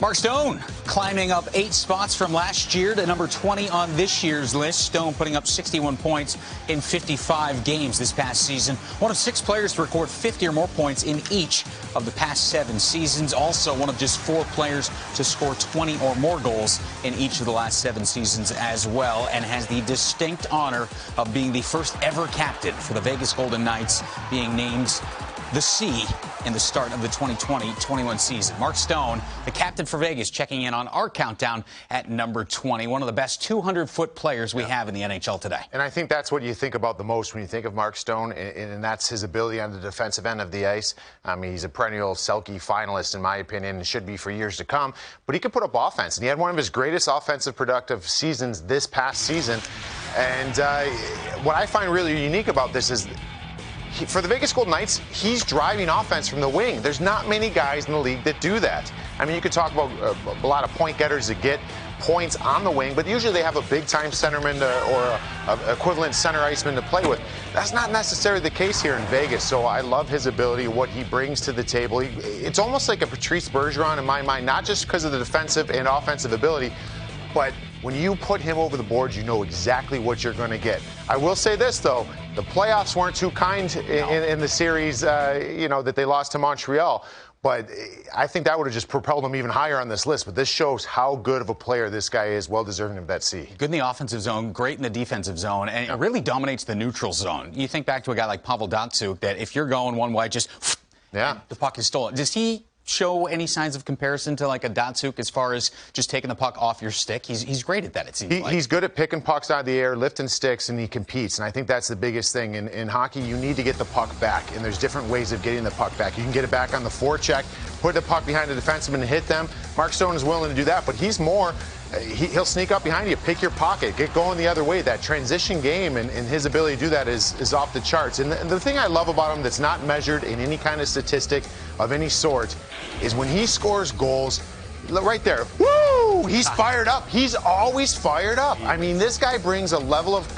Mark Stone climbing up 8 spots from last year to number 20 on this year's list. Stone putting up 61 points in 55 games this past season. One of 6 players to record 50 or more points in each of the past 7 seasons. Also one of just 4 players to score 20 or more goals in each of the last 7 seasons as well, and has the distinct honor of being the first ever captain for the Vegas Golden Knights, being named the C in the start of the 2020-21 season. Mark Stone, the captain for Vegas, checking in on our countdown at number 20, one of the best 200-foot players we have in the NHL today. And I think that's what you think about the most when you think of Mark Stone, and that's his ability on the defensive end of the ice. I mean, he's a perennial Selke finalist, in my opinion, and should be for years to come. But he could put up offense, and he had one of his greatest offensive productive seasons this past season. And what I find really unique about this is, for the Vegas Golden Knights, he's driving offense from the wing. There's not many guys in the league that do that. I mean, you could talk about a lot of point getters that get points on the wing, but usually they have a big-time centerman or a equivalent center iceman to play with. That's not necessarily the case here in Vegas, so I love his ability, what he brings to the table. It's almost like a Patrice Bergeron in my mind, not just because of the defensive and offensive ability, but when you put him over the boards, you know exactly what you're going to get. I will say this, though. The playoffs weren't too kind in the series, that they lost to Montreal. But I think that would have just propelled him even higher on this list. But this shows how good of a player this guy is, well-deserving of that C. Good in the offensive zone, great in the defensive zone, and it really dominates the neutral zone. You think back to a guy like Pavel Datsyuk, that if you're going one way, just the puck is stolen. Does he show any signs of comparison to like a Datsyuk as far as just taking the puck off your stick? He's great at that, it seems like. He's good at picking pucks out of the air, lifting sticks, and he competes. And I think that's the biggest thing. In hockey, you need to get the puck back, and there's different ways of getting the puck back. You can get it back on the forecheck, put the puck behind the defenseman and hit them. Mark Stone is willing to do that, but he's more... He'll sneak up behind you, pick your pocket, get going the other way. That transition game and his ability to do that is off the charts. And the thing I love about him that's not measured in any kind of statistic of any sort is when he scores goals, right there, woo! He's fired up. He's always fired up. I mean, this guy brings a level of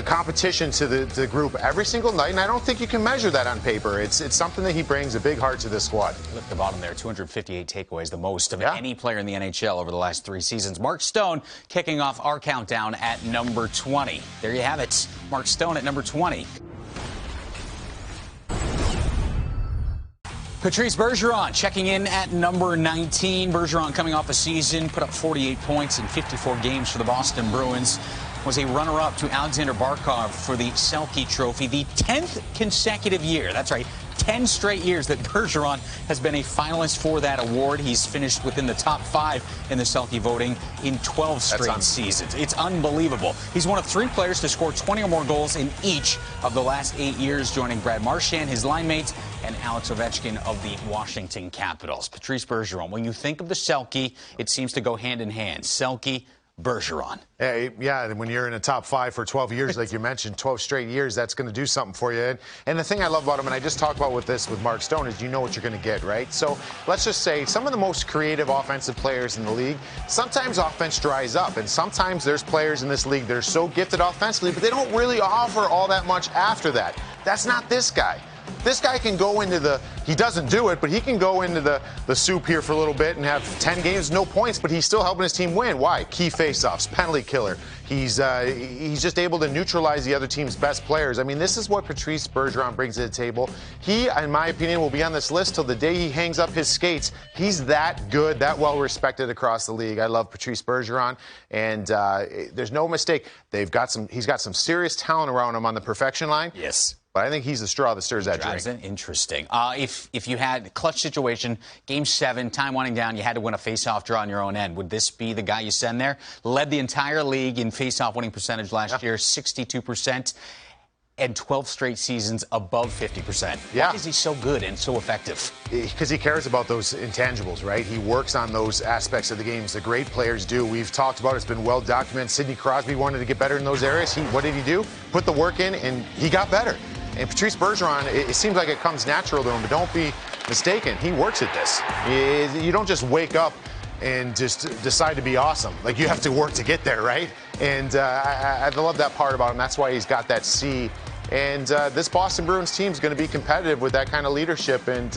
competition to the group every single night, and I don't think you can measure that on paper. It's something that he brings a big heart to this squad. Look at the bottom there, 258 takeaways, the most of any player in the NHL over the last 3 seasons. Mark Stone kicking off our countdown at number 20. There you have it, Mark Stone at number 20. Patrice Bergeron checking in at number 19. Bergeron coming off a season, put up 48 points in 54 games for the Boston Bruins. Was a runner-up to Alexander Barkov for the Selke Trophy, the 10th consecutive year. That's right, 10 straight years that Bergeron has been a finalist for that award. He's finished within the top 5 in the Selke voting in 12 straight seasons. It's unbelievable. He's one of 3 players to score 20 or more goals in each of the last 8 years, joining Brad Marchand, his line mates, and Alex Ovechkin of the Washington Capitals. Patrice Bergeron, when you think of the Selke, it seems to go hand in hand. Selke, Bergeron. Yeah, and when you're in a top 5 for 12 years, like you mentioned, 12 straight years, that's going to do something for you. And the thing I love about him, and I just talked about with Mark Stone, is you know what you're going to get, right? So let's just say some of the most creative offensive players in the league, sometimes offense dries up, and sometimes there's players in this league that are so gifted offensively, but they don't really offer all that much after that. That's not this guy. This guy can go into he doesn't do it, but he can go into the soup here for a little bit and have 10 games, no points, but he's still helping his team win. Why? Key faceoffs, penalty killer. He's just able to neutralize the other team's best players. I mean, this is what Patrice Bergeron brings to the table. He, in my opinion, will be on this list till the day he hangs up his skates. He's that good, that well-respected across the league. I love Patrice Bergeron, and there's no mistake. He's got some serious talent around him on the perfection line. Yes. But I think he's the straw that stirs that drink. Interesting. If you had a clutch situation, Game 7, time winding down, you had to win a face-off draw on your own end, would this be the guy you send there? Led the entire league in face-off winning percentage last year, 62%, and 12 straight seasons above 50%. Why is he so good and so effective? Because he cares about those intangibles, right? He works on those aspects of the games the great players do. We've talked about it. It's been well documented. Sidney Crosby wanted to get better in those areas. What did he do? Put the work in, and he got better. And Patrice Bergeron, it seems like it comes natural to him, but don't be mistaken. He works at this. You don't just wake up and just decide to be awesome. Like, you have to work to get there, right? And I love that part about him. That's why he's got that C. And this Boston Bruins team is going to be competitive with that kind of leadership. And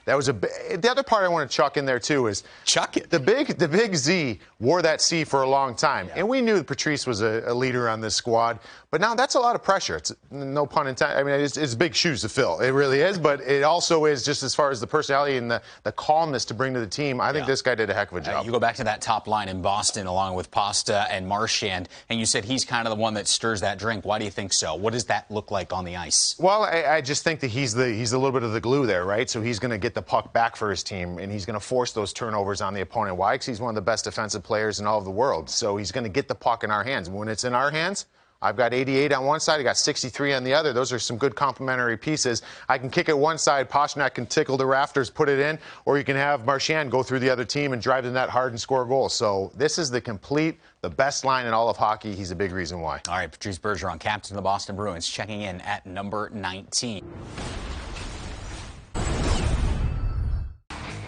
The other part I want to chuck in there too is chuck it. The big Z wore that C for a long time, yeah. and we knew Patrice was a leader on this squad. But now that's a lot of pressure. It's no pun intended. I mean, it's big shoes to fill. It really is. But it also is just as far as the personality and the calmness to bring to the team. I think this guy did a heck of a job. You go back to that top line in Boston, along with Pasta and Marchand, and you said he's kind of the one that stirs that drink. Why do you think so? What does that look like on the ice? Well, I just think that he's a little bit of the glue there, right? So he's going to get the puck back for his team, and he's going to force those turnovers on the opponent. Why? Because he's one of the best defensive players in all of the world. So he's going to get the puck in our hands. When it's in our hands, I've got 88 on one side, I got 63 on the other. Those are some good complementary pieces. I can kick it one side, Pastrnak can tickle the rafters, put it in, or you can have Marchand go through the other team and drive the net hard and score goals. So this is the best line in all of hockey. He's a big reason why. All right, Patrice Bergeron, captain of the Boston Bruins, checking in at number 19.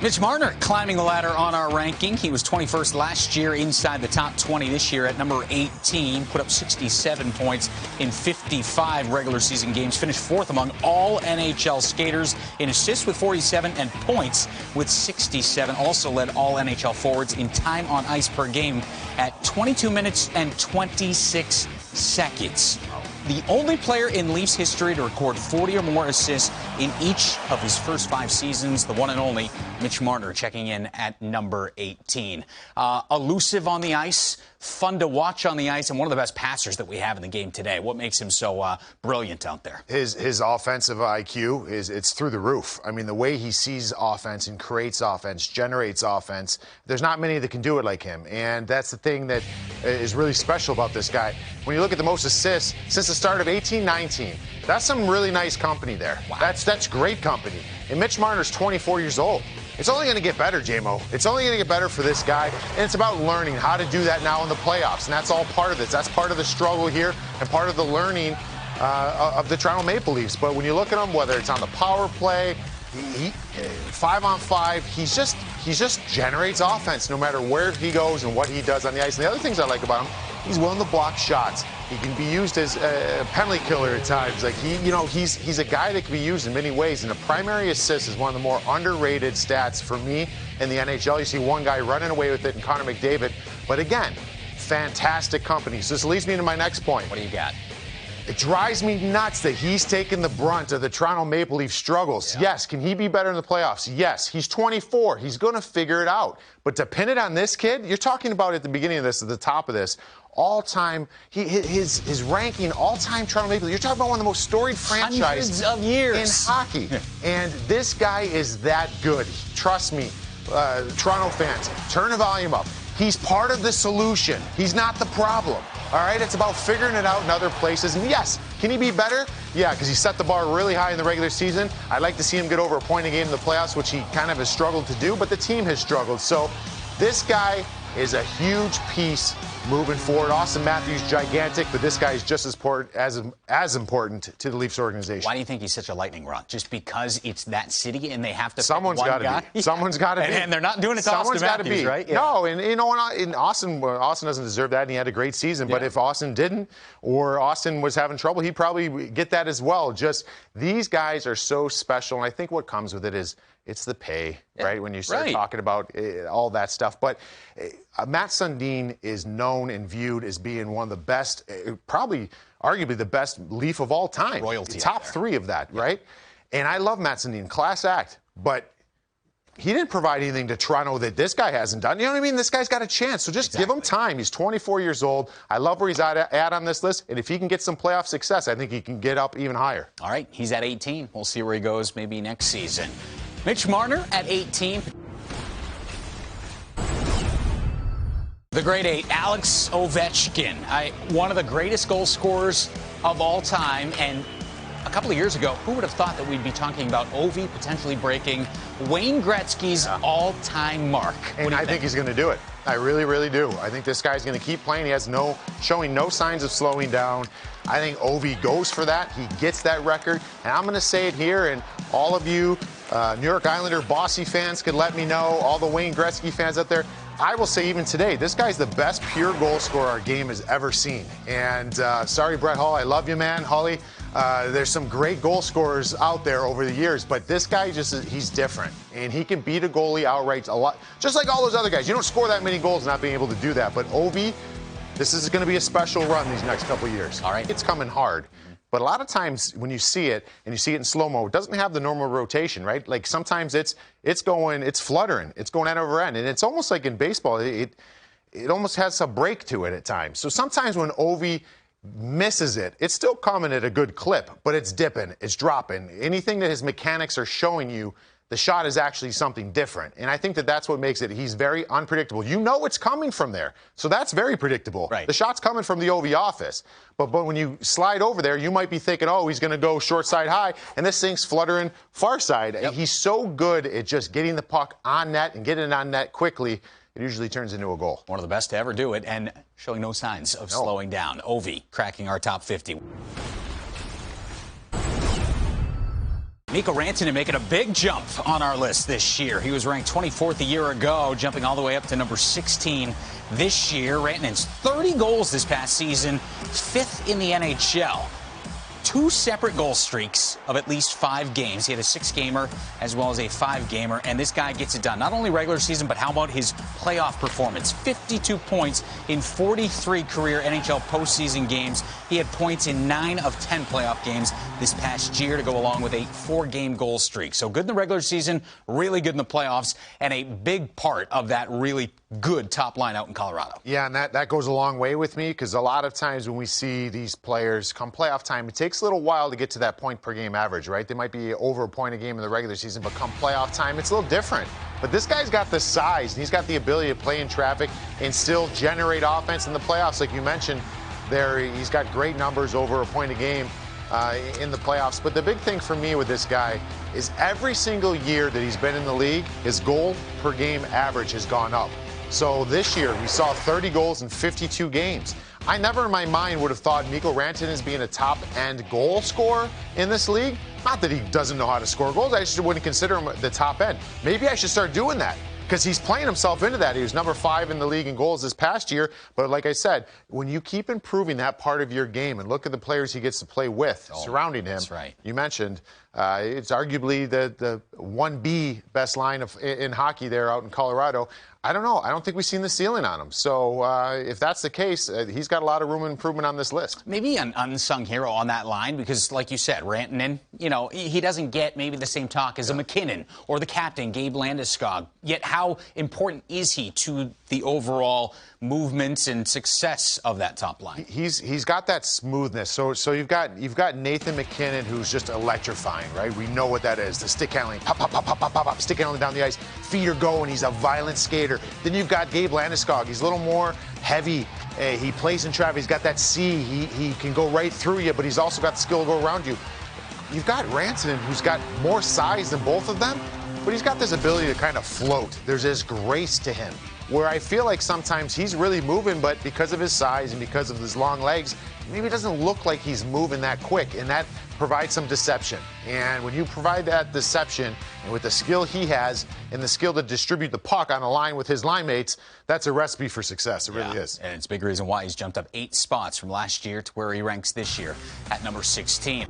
Mitch Marner climbing the ladder on our ranking. He was 21st last year, inside the top 20 this year at number 18. Put up 67 points in 55 regular season games. Finished fourth among all NHL skaters in assists with 47 and points with 67. Also led all NHL forwards in time on ice per game at 22 minutes and 26 seconds. The only player in Leafs history to record 40 or more assists in each of his first 5 seasons, the one and only Mitch Marner, checking in at number 18. Elusive on the ice, fun to watch on the ice, and one of the best passers that we have in the game today. What makes him so brilliant out there? His offensive IQ it's through the roof. I mean, the way he sees offense and creates offense, generates offense, there's not many that can do it like him. And that's the thing that is really special about this guy. When you look at the most assists since the start of 18-19, that's some really nice company there. Wow. That's great company. And Mitch Marner's 24 years old. It's only going to get better, J-Mo. It's only going to get better for this guy. And it's about learning how to do that now in the playoffs. And that's all part of this. That's part of the struggle here and part of the learning of the Toronto Maple Leafs. But when you look at him, whether it's on the power play, 5-on-5, he just generates offense no matter where he goes and what he does on the ice. And the other things I like about him, he's willing to block shots. He can be used as a penalty killer at times. Like he's a guy that can be used in many ways. And a primary assist is one of the more underrated stats for me in the NHL. You see one guy running away with it in Connor McDavid. But again, fantastic company. So this leads me to my next point. What do you got? It drives me nuts that he's taken the brunt of the Toronto Maple Leaf struggles. Yeah. Yes, can he be better in the playoffs? Yes, he's 24. He's going to figure it out. But to pin it on this kid, you're talking about at the beginning of this, at the top of this, all-time, his ranking, all-time Toronto Maple Leaf. You're talking about one of the most storied franchises of years in hockey. And this guy is that good. Trust me, Toronto fans, turn the volume up. He's part of the solution. He's not the problem. All right, it's about figuring it out in other places. And yes, can he be better? Yeah, because he set the bar really high in the regular season. I'd like to see him get over a point a game in the playoffs, which he kind of has struggled to do, but the team has struggled. So this guy is a huge piece moving forward. Austin Matthews, gigantic, but this guy is just as important to the Leafs organization. Why do you think he's such a lightning rod? Just because it's that city and they have to Someone's got to be. Someone's got to be. And they're not doing it to Austin Matthews, right? Yeah. No, and you know, in Austin doesn't deserve that, and he had a great season. Yeah. But if Austin didn't, or Austin was having trouble, he'd probably get that as well. Just these guys are so special, and I think what comes with it is it's the pay, right? When you start talking about all that stuff. But Matt Sundin is known and viewed as being one of the best, probably arguably the best Leaf of all time. Royalty. Top 3 of that, right? And I love Matt Sundin, class act. But he didn't provide anything to Toronto that this guy hasn't done. You know what I mean? This guy's got a chance. So just give him time. He's 24 years old. I love where he's at on this list. And if he can get some playoff success, I think he can get up even higher. All right. He's at 18. We'll see where he goes maybe next season. Mitch Marner at 18. The grade 8, Alex Ovechkin, one of the greatest goal scorers of all time. And a couple of years ago, who would have thought that we'd be talking about Ovi potentially breaking Wayne Gretzky's all-time mark? And I think he's going to do it. I really, really do. I think this guy's going to keep playing. He has showing no signs of slowing down. I think Ovi goes for that. He gets that record. And I'm going to say it here, and all of you New York Islander Bossy fans could let me know, all the Wayne Gretzky fans out there, I will say even today, this guy's the best pure goal scorer our game has ever seen. And sorry, Brett Hull, I love you, man. Hully, There's some great goal scorers out there over the years, but this guy he's different. And he can beat a goalie outright a lot, just like all those other guys. You don't score that many goals not being able to do that. But Ovi, this is going to be a special run these next couple of years. All right. It's coming hard. But a lot of times when you see it, and you see it in slow-mo, it doesn't have the normal rotation, right? Like sometimes it's fluttering. It's going end over end. And it's almost like in baseball, it almost has a break to it at times. So sometimes when Ovi misses it, it's still coming at a good clip, but it's dipping, it's dropping. Anything that his mechanics are showing you, the shot is actually something different. And I think that's what makes it. He's very unpredictable. You know it's coming from there. So that's very predictable. Right. The shot's coming from the Ovi office. But when you slide over there, you might be thinking, oh, he's going to go short side high, and this thing's fluttering far side. Yep. He's so good at just getting the puck on net and getting it on net quickly. It usually turns into a goal. One of the best to ever do it, and showing no signs of slowing down. Ovi cracking our top 50. Mikko Rantanen making a big jump on our list this year. He was ranked 24th a year ago, jumping all the way up to number 16 this year. Rantanen's 30 goals this past season, 5th in the NHL. 2 separate goal streaks of at least 5 games. He had a 6-gamer as well as a 5-gamer, and this guy gets it done. Not only regular season, but how about his playoff performance? 52 points in 43 career NHL postseason games. He had points in 9 of 10 playoff games this past year to go along with a 4-game goal streak. So good in the regular season, really good in the playoffs, and a big part of that really good top line out in Colorado. Yeah, and that goes a long way with me, because a lot of times when we see these players come playoff time, it takes a little while to get to that point per game average, right? They might be over a point a game in the regular season, but come playoff time, it's a little different. But this guy's got the size, and he's got the ability to play in traffic and still generate offense in the playoffs. Like you mentioned there, he's got great numbers over a point a game in the playoffs. But the big thing for me with this guy is every single year that he's been in the league, his goal per game average has gone up. So this year, we saw 30 goals in 52 games. I never in my mind would have thought Mikko Rantanen as being a top-end goal scorer in this league. Not that he doesn't know how to score goals. I just wouldn't consider him the top end. Maybe I should start doing that, because he's playing himself into that. He was number 5 in the league in goals this past year. But like I said, when you keep improving that part of your game and look at the players he gets to play with surrounding him, that's right. You mentioned it's arguably the 1B best line in hockey there out in Colorado. I don't know. I don't think we've seen the ceiling on him. So if that's the case, he's got a lot of room for improvement on this list. Maybe an unsung hero on that line, because like you said, Rantanen, he doesn't get maybe the same talk as a McKinnon or the captain, Gabe Landeskog. Yet how important is he to the overall movements and success of that top line? He's got that smoothness. So you've got Nathan McKinnon, who's just electrifying, right? We know what that is. The stick handling, pop, pop, pop, pop, pop, pop, pop, stick handling down the ice, feet are going. He's a violent skater. Then you've got Gabe Landeskog. He's a little more heavy. He plays in traffic. He's got that C. He can go right through you, but he's also got the skill to go around you. You've got Rantanen, who's got more size than both of them, but he's got this ability to kind of float. There's this grace to him, where I feel like sometimes he's really moving, but because of his size and because of his long legs, maybe it doesn't look like he's moving that quick, and that provides some deception. And when you provide that deception, and with the skill he has and the skill to distribute the puck on a line with his line mates, that's a recipe for success. It really is. And it's a big reason why he's jumped up 8 spots from last year to where he ranks this year at number 16.